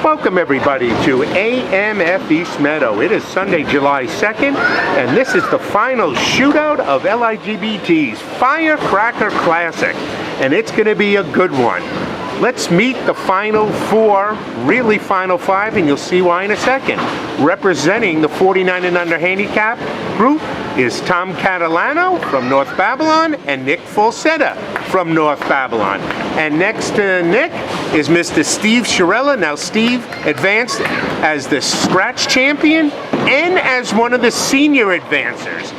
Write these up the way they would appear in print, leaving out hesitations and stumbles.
Welcome everybody to AMF East Meadow. It is Sunday, July 2nd, and this is the final shootout of LIGBT's Firecracker Classic, and it's going to be a good one. Let's meet the final four, really final five, and you'll see why in a second. Representing the 49 and under handicap group is Tom Catalano from North Babylon and Nick Falsetta from North Babylon. And next to Nick is Mr. Steve Chiarella. Now Steve advanced as the scratch champion and as one of the senior advancers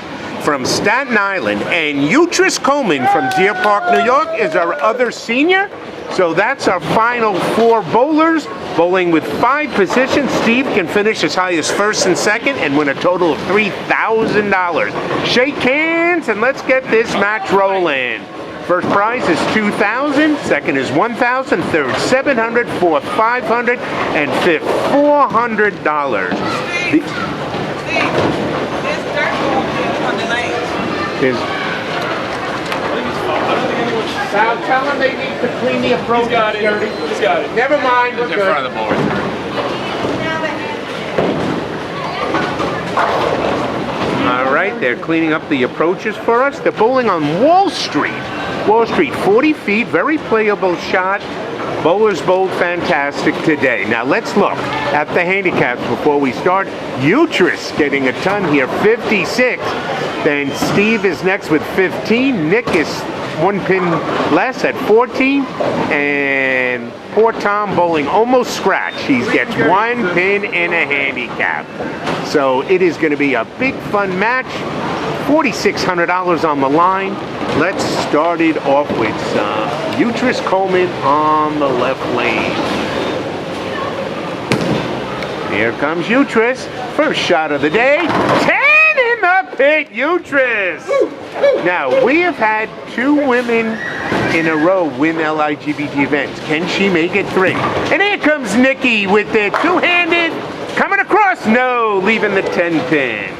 from Staten Island. And Utrice Coleman from Deer Park, New York is our other senior. So that's our final four bowlers, bowling with 5 positions. Steve can finish as high as first and second and win a total of $3,000. Shake hands and let's get this match rolling. First prize is $2,000, second is $1,000, third $700, fourth $500, and fifth $400. Now tell them they need to clean the approach. He's got it. He's got it. Never mind, we're good. good. In front of the board. All right, they're cleaning up the approaches for us. They're bowling on Wall Street. Wall Street, 40 feet, very playable shot. Bowlers bowled fantastic today. Now let's look at the handicaps before we start. Utrice getting a ton here, 56. Then Steve is next with 15. Nick is 1 pin less at 14. And poor Tom bowling almost scratch. He gets 1 pin in a handicap. So it is going to be a big fun match. $4,600 on the line. Let's start it off with Utrice Coleman on the left lane. Here comes Utrice. First shot of the day. 10 in the pit, Utrice. Now, we have had 2 women in a row win LIGBT events. Can she make it 3? And here comes Nikki with the two-handed. Coming across. No, leaving the 10 pin.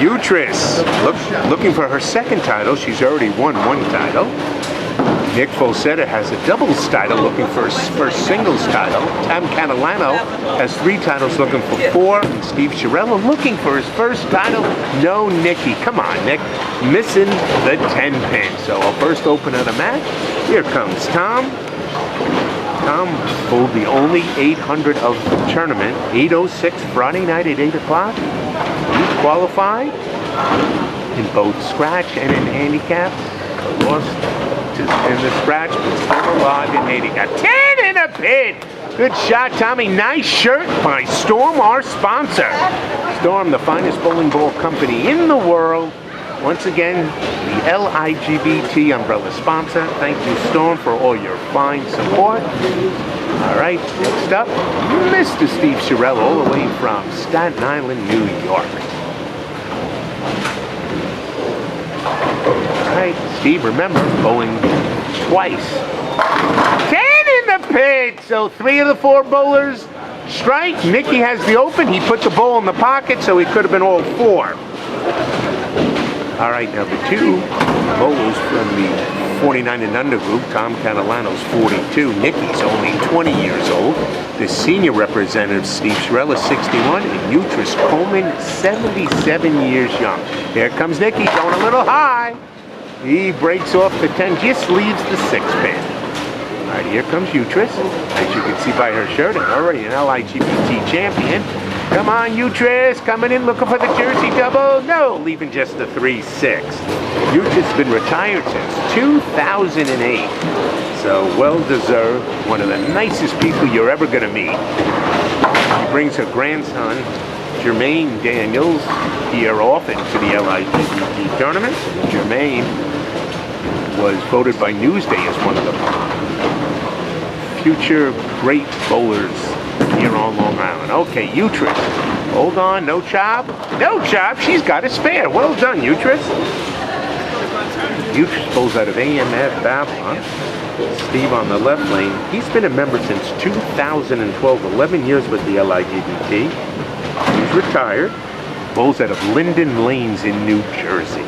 Utrice, looking for her second title. She's already won 1 title. Nick Falsetta has a doubles title, looking for his first singles title. Tom Catalano has 3 titles, looking for 4. And Steve Chiarella looking for his first title. No, Nikki. Come on, Nick. Missing the 10 pin. So our first opener of the match. Here comes Tom. Tom bowled the only 800 of the tournament, 8:06 Friday night at 8 o'clock. He qualified in both scratch and in handicap. Lost in the scratch, but still alive in handicap. 10 in a pin! Good shot, Tommy. Nice shirt by Storm, our sponsor. Storm, the finest bowling ball company in the world. Once again, the LIGBT umbrella sponsor. Thank you, Storm, for all your fine support. All right, next up, Mr. Steve Chiarella, all the way from Staten Island, New York. All right, Steve, remember, bowling twice. 10 in the pit! So 3 of the 4 bowlers strike. Nicky has the open. He put the ball in the pocket, so he could have been all 4. All right, now the 2 bowlers from the 49 and under group, Tom Catalano's 42, Nicky's only 20 years old. The senior representative, Steve Chiarella, 61, and Utrice Coleman, 77 years young. Here comes Nicky, going a little high. He breaks off the 10, just leaves the 6 pin. All right, here comes Utrice, as you can see by her shirt, and already an LIGBT champion. Come on, Utrice, coming in looking for the jersey double. No, leaving just the 3-6. Utrice's been retired since 2008. So well-deserved. One of the nicest people you're ever going to meet. She brings her grandson, Jermaine Daniels, here often to the LIGBT tournament. Jermaine was voted by Newsday as one of the future great bowlers here on Long Island. Okay, Utrice. Hold on, no chop. No chop, she's got a spare. Well done, Utrice. Utrice bowls out of AMF Babylon. Steve on the left lane. He's been a member since 2012, 11 years with the LIGBT. He's retired. Bowls out of Linden Lanes in New Jersey.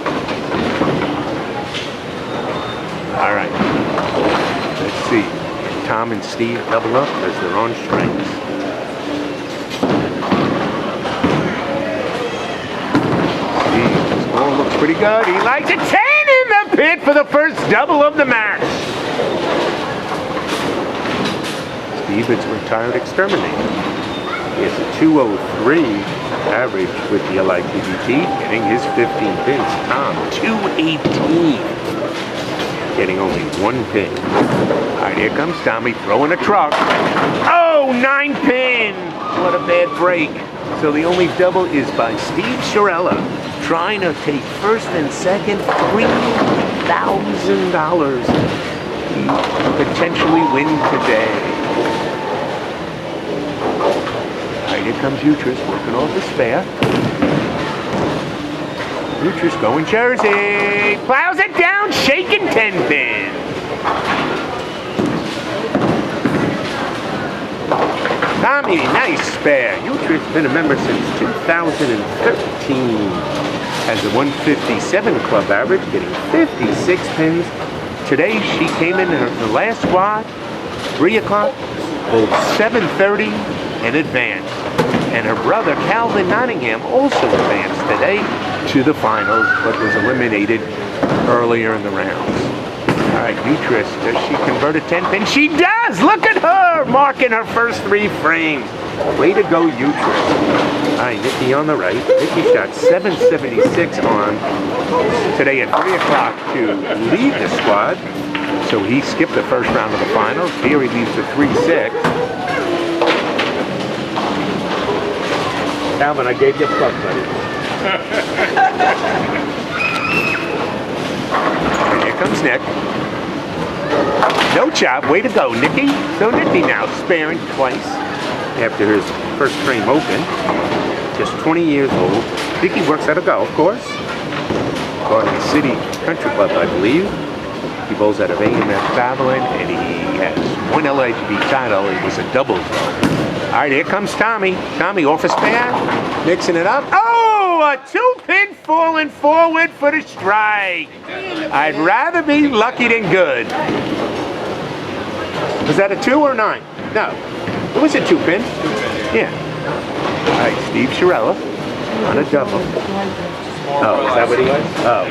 All right. Let's see. Tom and Steve double up as they're on strengths. Steve's ball looks pretty good. He likes it. 10 in the pit for the first double of the match. Steve is a retired exterminator. He has a 203 average with the Ligbt, getting his 15 pins. Tom, 218. Getting only 1 pin. All right, here comes Tommy throwing a truck. Oh, 9 pin. What a bad break. So the only double is by Steve Chiarella, trying to take first and second, $3,000. He potentially win today. All right, here comes Utrice working off the spare. Utrice going Jersey. Plows it down, shaking 10 pin. Tommy, nice spare. Utrice been a member since 2013. Has a 157 club average, getting 56 pins. Today she came in the last squad, 3 o'clock, 7:30, and advanced. And her brother, Calvin Nottingham, also advanced today to the finals, but was eliminated earlier in the rounds. All right, Utrice, does she convert a 10 pin? She does! Look at her! Marking her first 3 frames. Way to go, Utrice. All right, Nikki on the right. Nikki shot 776 on today at 3 o'clock to lead the squad. So he skipped the first round of the finals. Here he leads the 3-6. Calvin, I gave you a plus, buddy. And here comes Nick. No chop, way to go, Nicky. So Nicky now sparing twice after his first frame open. Just 20 years old. Nicky works at a golf course. Garden City Country Club, I believe. He bowls out of AMF Babylon, and he has 1 LIGB title. It was a doubles though. All right, here comes Tommy. Tommy off a spare, mixing it up. Oh, a 2-pin falling forward for the strike. I'd rather be lucky than good. Was that a 2 or 9? No, it was a 2-pin. Yeah. All right, Steve Chiarella on a double. Oh, is that what he was? Oh.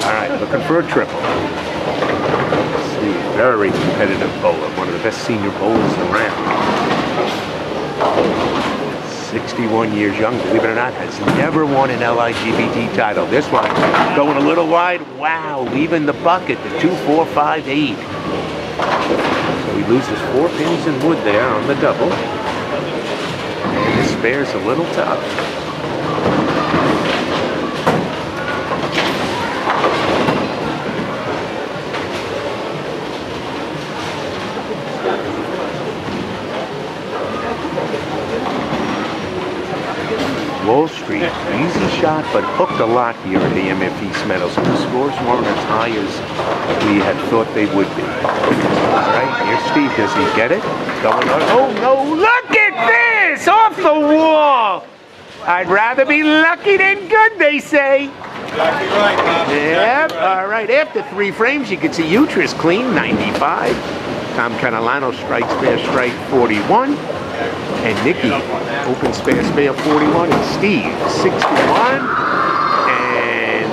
All right, looking for a triple. Steve, very competitive bowler, one of the best senior bowlers around. 61 years young, believe it or not, has never won an LIGBT title. This one going a little wide. Wow, leaving the bucket, the 2-4-5-8. So he loses 4 pins in wood there on the double. And his spare's a little tough. Wall Street, easy shot, but hooked a lot here at the MF East Meadows. The scores weren't as high as we had thought they would be. All right, here's Steve. Does he get it? Going on. Oh, no, look at this! Off the wall! I'd rather be lucky than good, they say. Exactly right, Bob. Yep, all right. After 3 frames, you can see Utrice clean, 95. Tom Catalano strikes spare strike, 41. And Nikki, open spare 41, and Steve, 61. And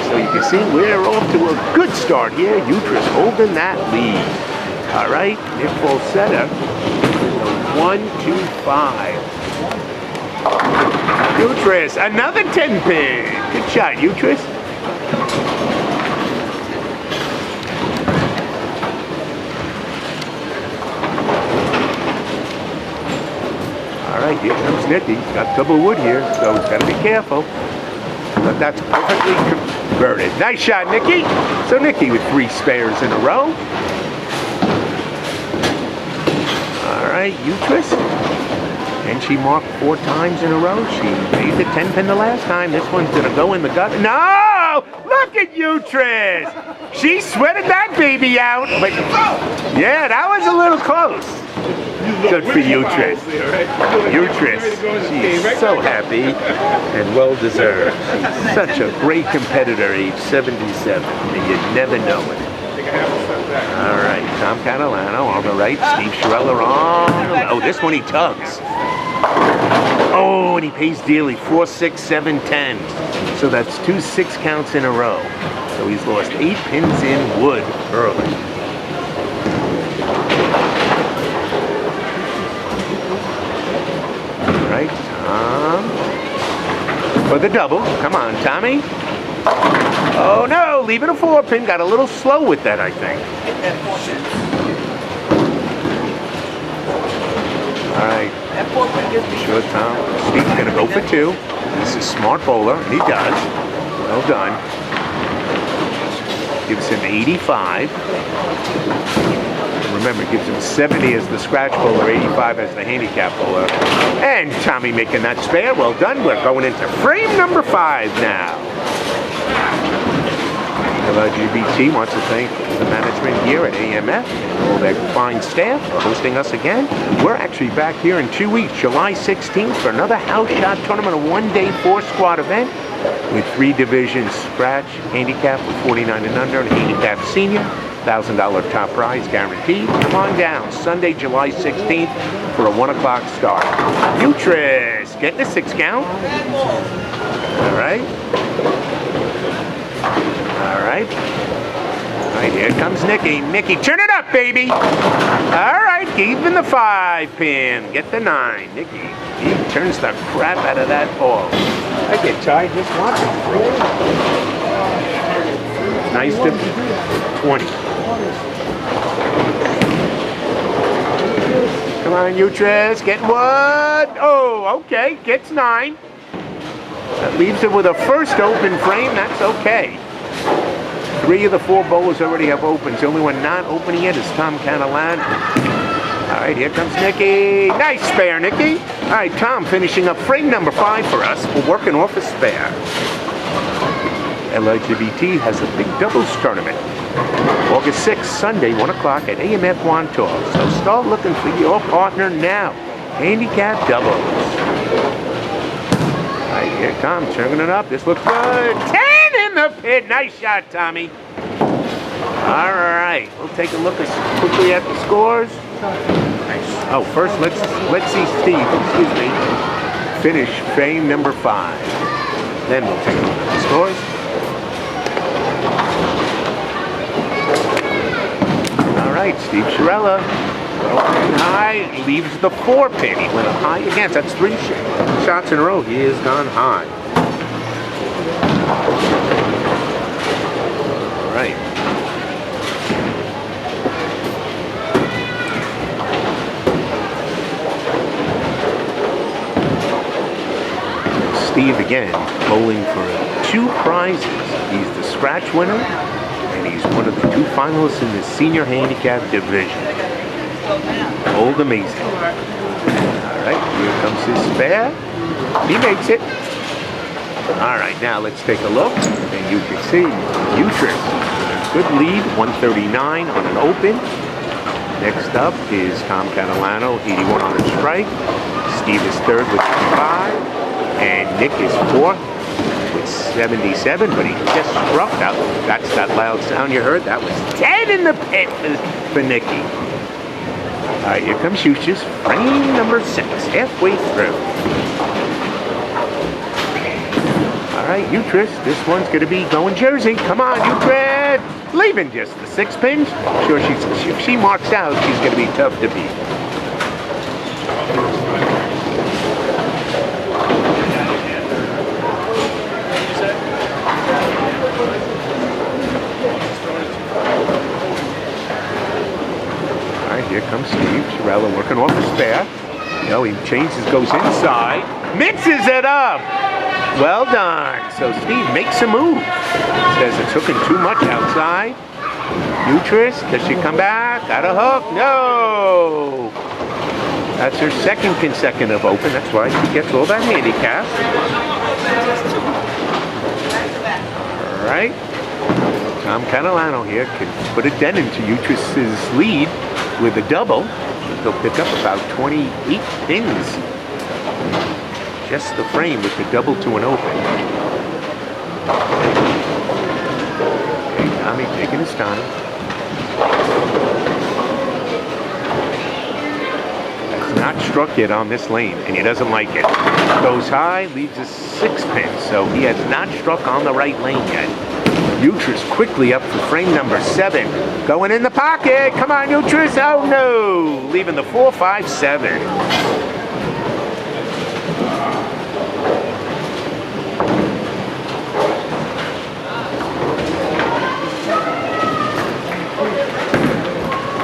so you can see we're off to a good start here. Utrice holding that lead. All right, Nick Falsetta, 1-2-5. Utrice, another 10 pin. Good shot, Utrice. All right, here comes Nicky. Got double wood here, so he's got to be careful. But that's perfectly converted. Nice shot, Nicky. So Nicky with 3 spares in a row. All right, Utrice. And she marked 4 times in a row. She made the 10 pin the last time. This one's going to go in the gut. No! Look at Utrice. She sweated that baby out. But yeah, that was a little close. Good for Utrice. Utrice, she's so happy and well deserved. She's such a great competitor, age 77, and you never know it. All right, Tom Catalano on the right, Steve Chiarella on the left. Oh, this one he tugs. Oh, and he pays dearly, 4, 6, 7, 10. So that's 2 6 counts in a row. So he's lost 8 pins in wood early. All right, Tom. For the double. Come on, Tommy. Oh no, leaving a 4-pin. Got a little slow with that, I think. All right. Sure, Tom. Steve's going to go for 2. He's a smart bowler, and he does. Well done. Gives him 85. Remember, gives him 70 as the scratch bowler, 85 as the handicap bowler. And Tommy making that spare. Well done. We're going into frame number 5 now. LGBT wants to thank the management here at AMF and all their fine staff for hosting us again. We're actually back here in 2 weeks, July 16th, for another house shot tournament, a 1-day 4-squad event with 3 divisions: scratch, handicap with 49 and under, and handicap senior. $1,000 top prize guaranteed. Come on down, Sunday, July 16th for a 1 o'clock start. Utrice getting a 6 count. All right. All right. All right, here comes Nicky. Nicky, turn it up, baby. All right, even the 5-pin. Get the 9. Nicky, he turns the crap out of that ball. I get tired just watching. Nice to 20. Come on, Utrice, getting what? Oh, okay, gets 9. That leaves it with a first open frame. That's okay. 3 of the 4 bowlers already have opens. The only one not opening yet is Tom Catalano. All right, here comes Nicky. Nice spare, Nicky. All right, Tom finishing up frame number 5 for us. We're working off a spare. LGBT has a big doubles tournament. August 6th, Sunday, 1 o'clock at AMF Wantor. So start looking for your partner now. Handicap doubles. All right, here Tom turning it up. This looks good. 10 in the pit. Nice shot, Tommy. All right, we'll take a look quickly at the scores. Oh, first let's see Steve, excuse me, finish frame number 5. Then we'll take a look at the scores. All right, Steve Chiarella, going high, leaves the 4-pin. He went high again. That's 3 shots in a row. He has gone high. All right. Steve again bowling for 2 prizes. He's the scratch winner, and he's one of the 2 finalists in the senior handicap division. Old amazing. All right, here comes his spare. He makes it. All right, now let's take a look, and you can see Utrice, good lead, 139 on an open. Next up is Tom Catalano, 81 on a strike. Steve is 3rd with 55. And Nick is 4th with 77, but he just struck out. That's that loud sound you heard. That was 10 in the pit for Nicky. All right, here comes Utrice, frame number 6, halfway through. All right, Utrice, this one's going to be going Jersey. Come on, Utrice. Leaving just the 6-pin. Sure, if she marks out, she's going to be tough to beat. Here comes Steve Chiarella working off the spare. You know, he changes, goes inside, mixes it up. Well done. So Steve makes a move. Says it's hooking too much outside. Utrice, does she come back? Got a hook? No. That's her 2nd consecutive open. That's why she gets all that handicap. All right. Tom Catalano here can put a dent into Utrice's lead with a double. He'll pick up about 28 pins. Just the frame with the double to an open. Okay, Tommy taking his time. Has not struck yet on this lane, and he doesn't like it. Goes high, leaves a 6 pin, so he has not struck on the right lane yet. Utrice quickly up for frame number 7. Going in the pocket. Come on, Utrice. Oh, no. Leaving the 4, 5, 7.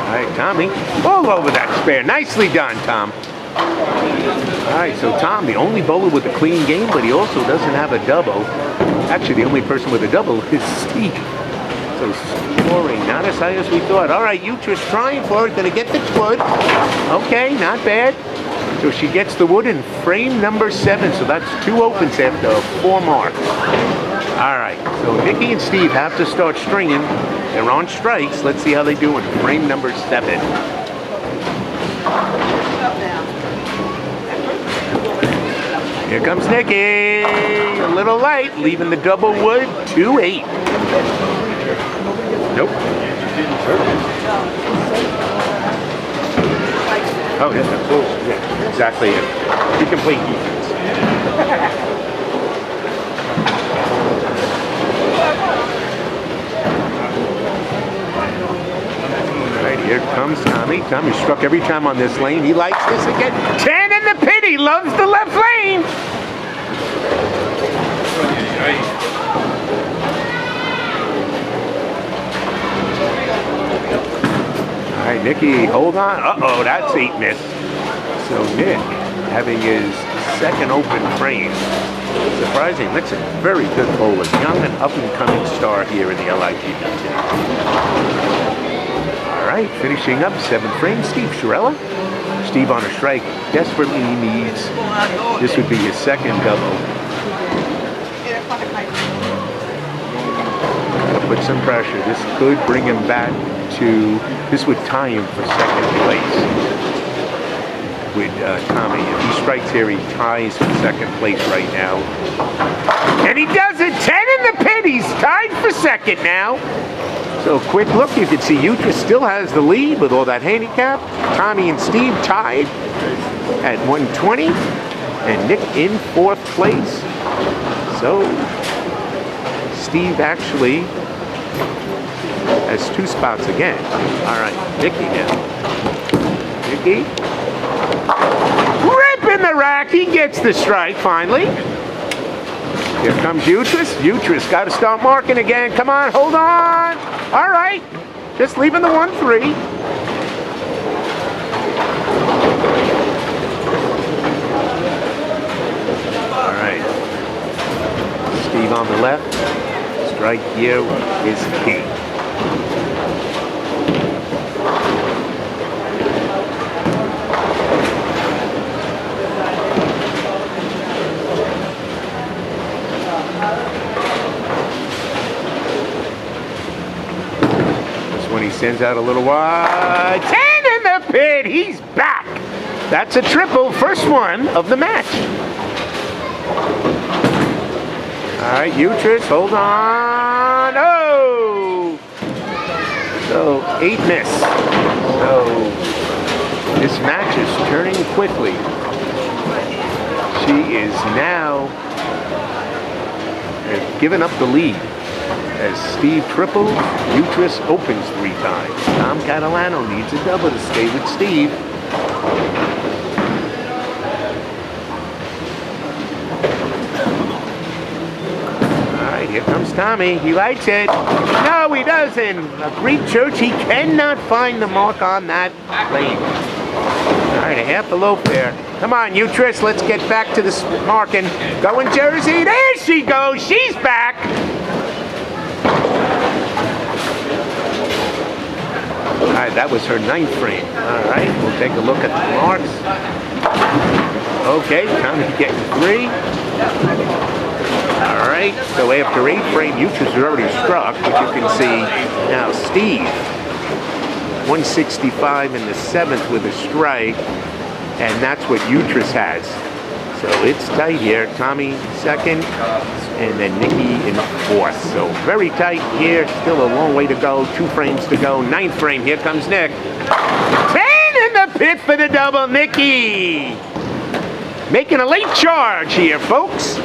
All right, Tommy. All over that spare. Nicely done, Tom. All right, so Tom, the only bowler with a clean game, but he also doesn't have a double. Actually, the only person with a double is Steve. So scoring not as high as we thought. All right, Utrice trying for it. Going to get the wood. Okay, not bad. So she gets the wood in frame number 7. So that's 2 opens after 4 marks. All right, so Nikki and Steve have to start stringing. They're on strikes. Let's see how they do in frame number 7. Here comes Nikki, a little light, leaving the double wood, 2-8. Nope. Oh, yeah, exactly it. You complete defense. All right, here comes Tommy. Tommy struck every time on this lane. He likes this again. 10 in the pit. He loves the left lane. All right, Nicky, hold on. Uh-oh, that's 8 miss. So Nick having his second open frame. Surprising. Nick's a very good bowler. Young and up-and-coming star here in the Ligbt. All right, finishing up 7th frame, Steve Chiarella. Steve on a strike, desperately needs, this would be his second double. Gotta put some pressure. This could bring him back to, this would tie him for 2nd place with Tommy. If he strikes here, he ties for 2nd place right now. And he does it, 10 in the pit. He's tied for 2nd now. So quick look, you can see Utrice still has the lead with all that handicap. Tommy and Steve tied at 120, and Nick in 4th place. So Steve actually has 2 spots again. All right, Nicky now. Nicky, ripping the rack. He gets the strike finally. Here comes Utrice. Utrice got to start marking again. Come on, hold on. All right, just leaving the 1-3. All right, Steve on the left. Strike here is key. When he sends out a little wide. 10 in the pit. He's back. That's a triple. First one of the match. All right, Utrice, hold on. Oh! So 8 miss. So this match is turning quickly. She is now giving up the lead. As Steve triples, Utrice opens 3 times. Tom Catalano needs a double to stay with Steve. All right, here comes Tommy. He likes it. No, he doesn't. A Greek church, he cannot find the mark on that lane. All right, a half a lope there. Come on, Utrice, let's get back to the marking. Going Jersey, there she goes. She's back. All right, that was her 9th frame. All right, we'll take a look at the marks. Okay, Tommy getting 3. All right, so after 8 frame, Utrice is already struck, but you can see now Steve, 165 in the 7th with a strike, and that's what Utrice has. So it's tight here. Tommy second, and then Nicky in fourth. So very tight here. Still a long way to go. 2 frames to go. 9th frame. Here comes Nick. 10 in the pit for the double. Nicky making a late charge here, folks.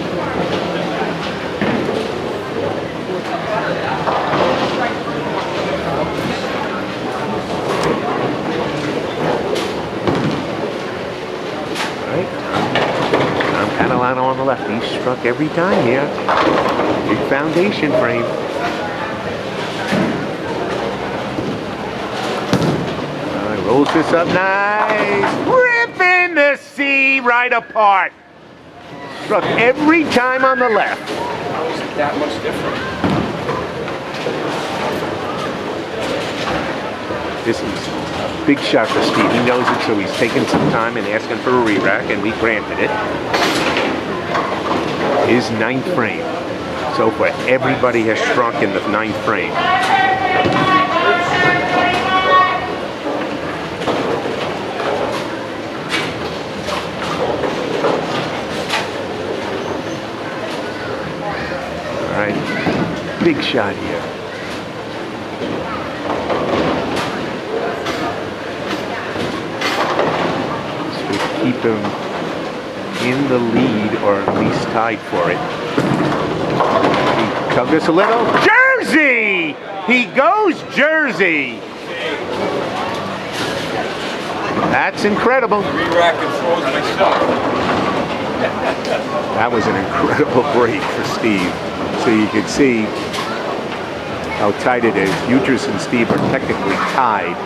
Catalano on the left. He struck every time here. Big foundation frame. Rolls this up nice. Ripping the C right apart. Struck every time on the left. How is it that much different? This is a big shot for Steve. He knows it, so he's taking some time and asking for a re-rack, and we granted it. His 9th frame. So far, everybody has shrunk in the 9th frame. All right, big shot here. Keep him in the lead, or at least tied for it. He tugged us a little. Jersey! He goes Jersey! That's incredible. Re-rack and throws myself. That was an incredible break for Steve. So you can see how tight it is. Utrice and Steve are technically tied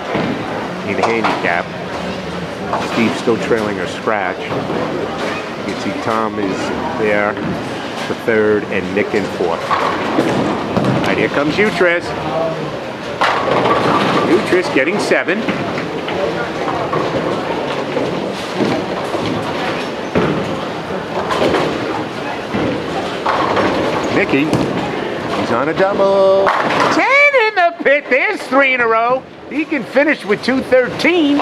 in handicap. Steve's still trailing a scratch. You can see Tom is there for 3rd and Nick in 4th. All right, here comes Utrice. Utrice getting 7. Nicky, he's on a double. 10 in the pit. There's 3 in a row. He can finish with 213.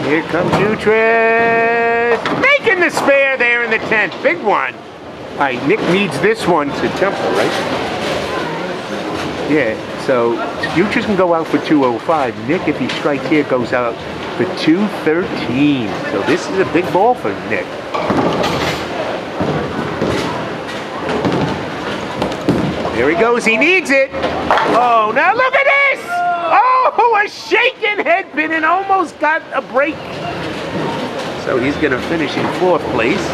Here comes Utrice, making the spare there in the 10th. Big one. All right, Nick needs this one to jump, right? Yeah, so Utrice can go out for 205. Nick, if he strikes here, goes out for 213. So this is a big ball for Nick. There he goes. He needs it. Oh, now look at this. Oh, a shaking head pin and almost got a break. So he's going to finish in 4th place.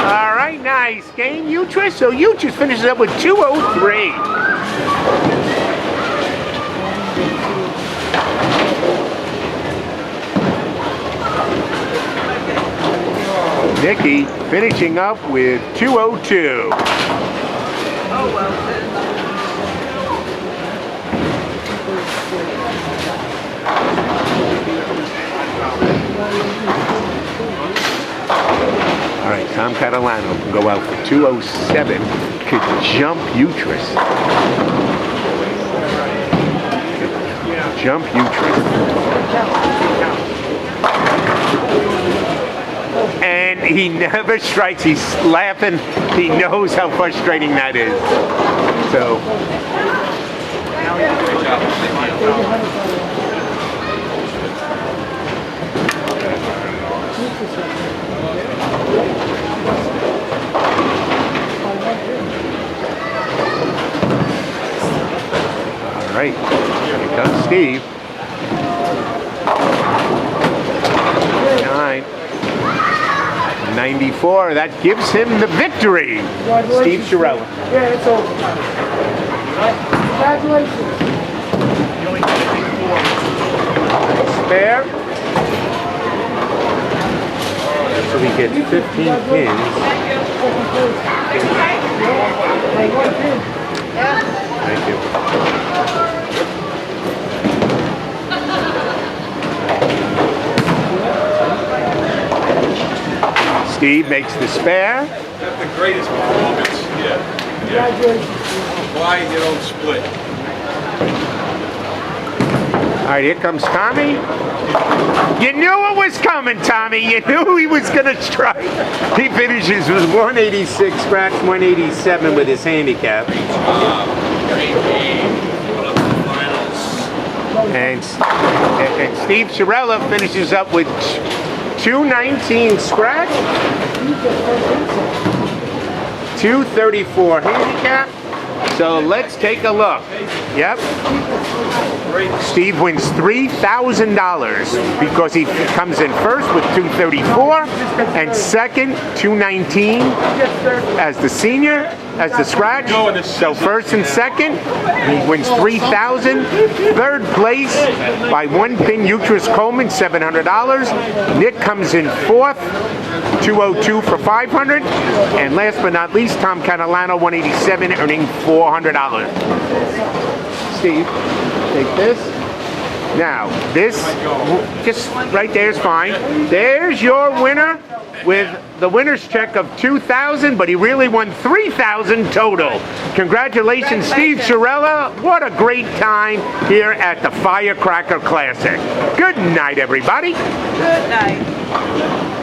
All right, nice game, Utrice. So Utrice finishes up with 203. Nicky finishing up with 202. Oh, well. All right, Tom Catalano can go out for 207. Could jump Utrice. Could jump Utrice. And he never strikes. He's laughing. He knows how frustrating that is. So. All right. Here comes Steve. 94, that gives him the victory. Steve Chiarella. Yeah, it's over. Congratulations. Spare. So we get 15 pins. Thank you. Steve makes the spare. That's the greatest performance. Yeah. Why you don't split? All right, here comes Tommy. You knew it was coming, Tommy. You knew he was going to strike. He finishes with 186, scratch 187 with his handicap. And Steve Chiarella finishes up with 219 scratch, 234 handicap. So let's take a look. Yep. Steve wins $3,000 because he comes in first with 234 and second 219 as the senior, as the scratch. So first and second, he wins $3,000. Third place by one pin, Utrice Coleman, $700. Nick comes in fourth, 202 for $500. And last but not least, Tom Catalano, 187, earning $400. Steve, take this. Now, this, just right there is fine. There's your winner with the winner's check of $2,000, but he really won $3,000 total. Congratulations, Steve Chiarella. What a great time here at the Firecracker Classic. Good night, everybody. Good night.